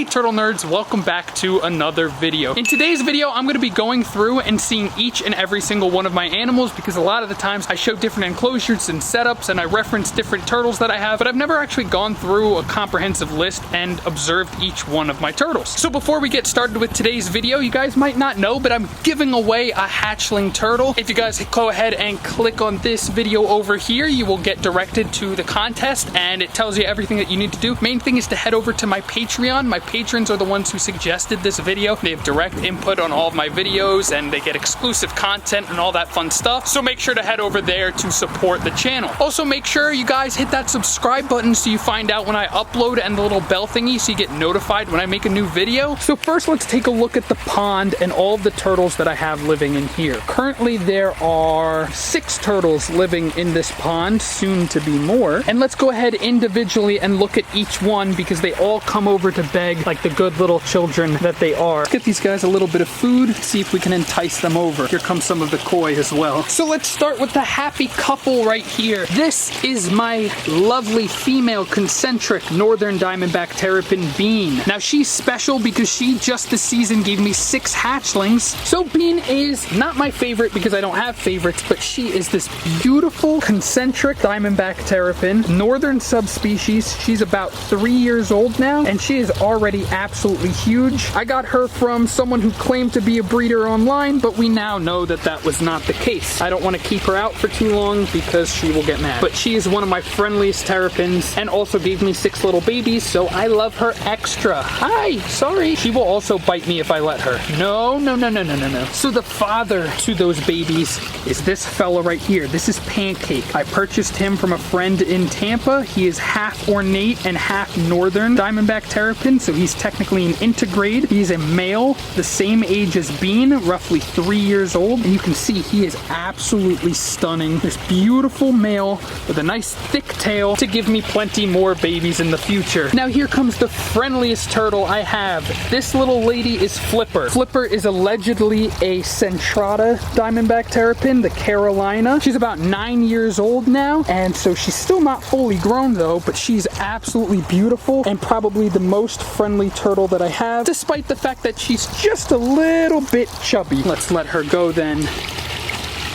Hey turtle nerds, welcome back to another video. In today's video, I'm gonna be going through and seeing each and every single one of my animals because a lot of the times I show different enclosures and setups and I reference different turtles that I have, but I've never actually gone through a comprehensive list and observed each one of my turtles. So before we get started with today's video, you guys might not know, but I'm giving away a hatchling turtle. If you guys go ahead and click on this video over here, you will get directed to the contest and it tells you everything that you need to do. Main thing is to head over to my Patreon. My patrons are the ones who suggested this video. They have direct input on all of my videos and they get exclusive content and all that fun stuff. So make sure to head over there to support the channel. Also make sure you guys hit that subscribe button so you find out when I upload and the little bell thingy so you get notified when I make a new video. So first let's take a look at the pond and all of the turtles that I have living in here. Currently there are 6 turtles living in this pond, soon to be more. And let's go ahead individually and look at each one because they all come over to beg like the good little children that they are. Let's get these guys a little bit of food, see if we can entice them over. Here comes some of the koi as well. So let's start with the happy couple right here. This is my lovely female concentric northern diamondback terrapin Bean. Now she's special because she just this season gave me 6 hatchlings. So Bean is not my favorite because I don't have favorites, but she is this beautiful concentric diamondback terrapin, northern subspecies. She's about 3 years old now and she is already absolutely huge. I got her from someone who claimed to be a breeder online, but we now know that that was not the case. I don't want to keep her out for too long because she will get mad. But she is one of my friendliest terrapins and also gave me 6 little babies, so I love her extra. Hi, sorry. She will also bite me if I let her. No, no, no, no, no, no, no. So the father to those babies is this fella right here. This is Pancake. I purchased him from a friend in Tampa. He is half ornate and half northern diamondback terrapin, so he's technically an intergrade. He's a male, the same age as Bean, roughly 3 years old, and you can see he is absolutely stunning. This beautiful male with a nice thick tail to give me plenty more babies in the future. Now here comes the friendliest turtle I have. This little lady is Flipper. Flipper is allegedly a Centrata diamondback terrapin, the Carolina. She's about 9 years old now, and so she's still not fully grown though, but she's absolutely beautiful and probably the most friendly turtle that I have, despite the fact that she's just a little bit chubby. Let's let her go then.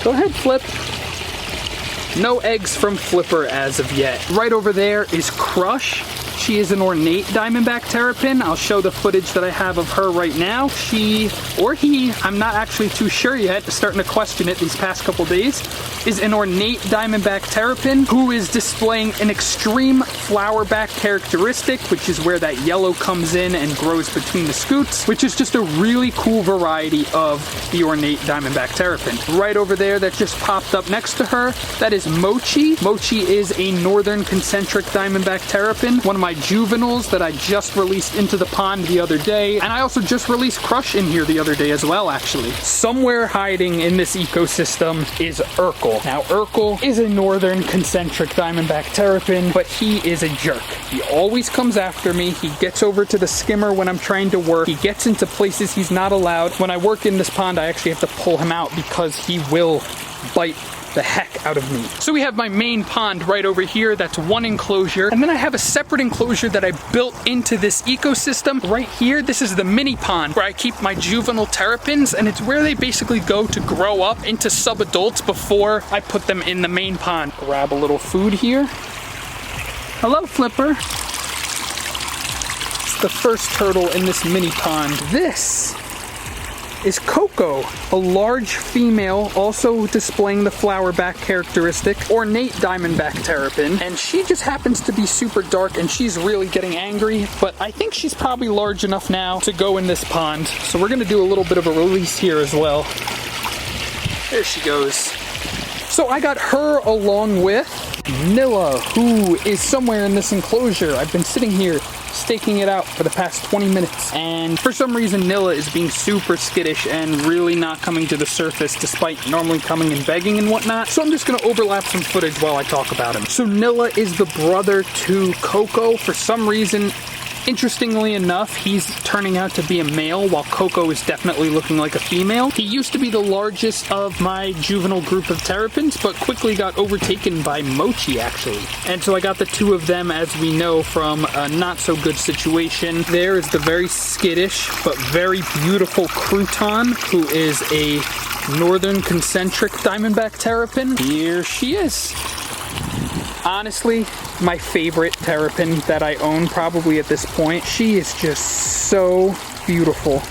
Go ahead, Flip. No eggs from Flipper as of yet. Right over there is Crush. She is an ornate diamondback terrapin. I'll show the footage that I have of her right now. She, or he, I'm not actually too sure yet, starting to question it these past couple days, is an ornate diamondback terrapin who is displaying an extreme flowerback characteristic, which is where that yellow comes in and grows between the scoots, which is just a really cool variety of the ornate diamondback terrapin. Right over there that just popped up next to her, that is Mochi. Mochi is a northern concentric diamondback terrapin, one of my juveniles that I just released into the pond the other day, and I also just released Crush in here the other day as well, actually. Somewhere hiding in this ecosystem is Urkel. Now Urkel is a northern concentric diamondback terrapin, but he is a jerk. He always comes after me. He gets over to the skimmer when I'm trying to work. He gets into places he's not allowed. When I work in this pond, I actually have to pull him out because he will bite the heck out of me. So we have my main pond right over here. That's one enclosure. And then I have a separate enclosure that I built into this ecosystem right here. This is the mini pond where I keep my juvenile terrapins, and it's where they basically go to grow up into sub-adults before I put them in the main pond. Grab a little food here. Hello, Flipper. It's the first turtle in this mini pond. This is Coco, a large female, also displaying the flowerback characteristic, ornate diamondback terrapin, and she just happens to be super dark and she's really getting angry, but I think she's probably large enough now to go in this pond. So we're gonna do a little bit of a release here as well. There she goes. So I got her along with Nilla, who is somewhere in this enclosure. I've been sitting here staking it out for the past 20 minutes, and for some reason Nilla is being super skittish and really not coming to the surface despite normally coming and begging and whatnot. So I'm just going to overlap some footage while I talk about him. So Nilla is the brother to Coco. For some reason Interestingly enough, he's turning out to be a male, while Coco is definitely looking like a female. He used to be the largest of my juvenile group of terrapins, but quickly got overtaken by Mochi, actually. And so I got the two of them, as we know, from a not-so-good situation. There is the very skittish, but very beautiful Crouton, who is a northern concentric diamondback terrapin. Here she is. Honestly, my favorite terrapin that I own probably at this point. She is just so beautiful.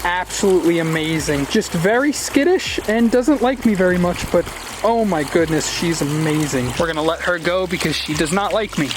Absolutely amazing. Just very skittish and doesn't like me very much, but oh my goodness, she's amazing. We're gonna let her go because she does not like me.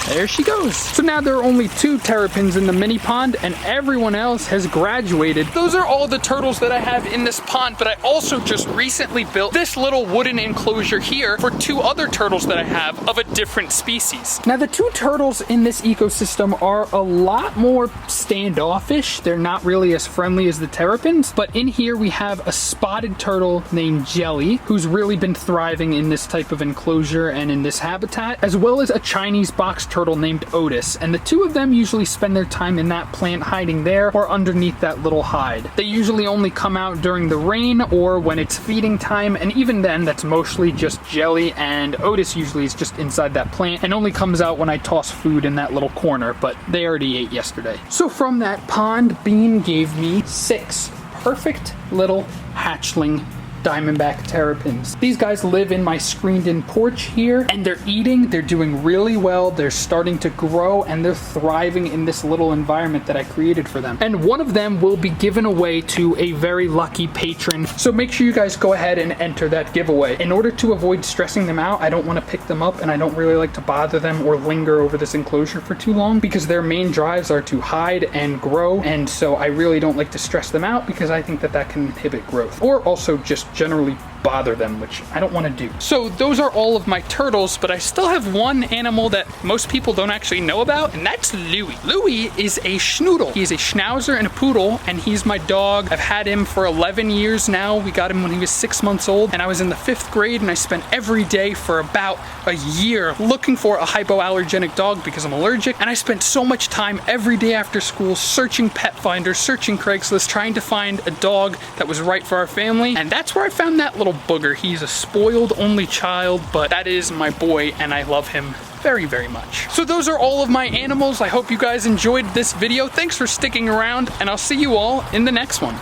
There she goes. So now there are only 2 terrapins in the mini pond and everyone else has graduated. Those are all the turtles that I have in this pond, but I also just recently built this little wooden enclosure here for 2 other turtles that I have of a different species. Now the 2 turtles in this ecosystem are a lot more standoffish. They're not really as friendly as the terrapins, but in here we have a spotted turtle named Jelly, who's really been thriving in this type of enclosure and in this habitat, as well as a Chinese box turtle named Otis, and the 2 of them usually spend their time in that plant hiding there or underneath that little hide. They usually only come out during the rain or when it's feeding time, and even then that's mostly just Jelly, and Otis usually is just inside that plant and only comes out when I toss food in that little corner, but they already ate yesterday. So from that pond, Bean gave me 6 perfect little hatchling diamondback terrapins. These guys live in my screened-in porch here, and they're eating, they're doing really well, they're starting to grow, and they're thriving in this little environment that I created for them. And one of them will be given away to a very lucky patron, so make sure you guys go ahead and enter that giveaway. In order to avoid stressing them out, I don't want to pick them up, and I don't really like to bother them or linger over this enclosure for too long, because their main drives are to hide and grow, and so I really don't like to stress them out because I think that that can inhibit growth, or also just generally bother them, which I don't want to do. So those are all of my turtles, but I still have one animal that most people don't actually know about, and that's Louie. Louie is a schnoodle. He's a schnauzer and a poodle, and he's my dog. I've had him for 11 years now. We got him when he was 6 months old, and I was in the 5th grade, and I spent every day for about a year looking for a hypoallergenic dog because I'm allergic, and I spent so much time every day after school searching Pet Finder, searching Craigslist, trying to find a dog that was right for our family, and that's where I found that little booger. He's a spoiled only child, but that is my boy, and I love him very, very much. So those are all of my animals. I hope you guys enjoyed this video. Thanks for sticking around, and I'll see you all in the next one.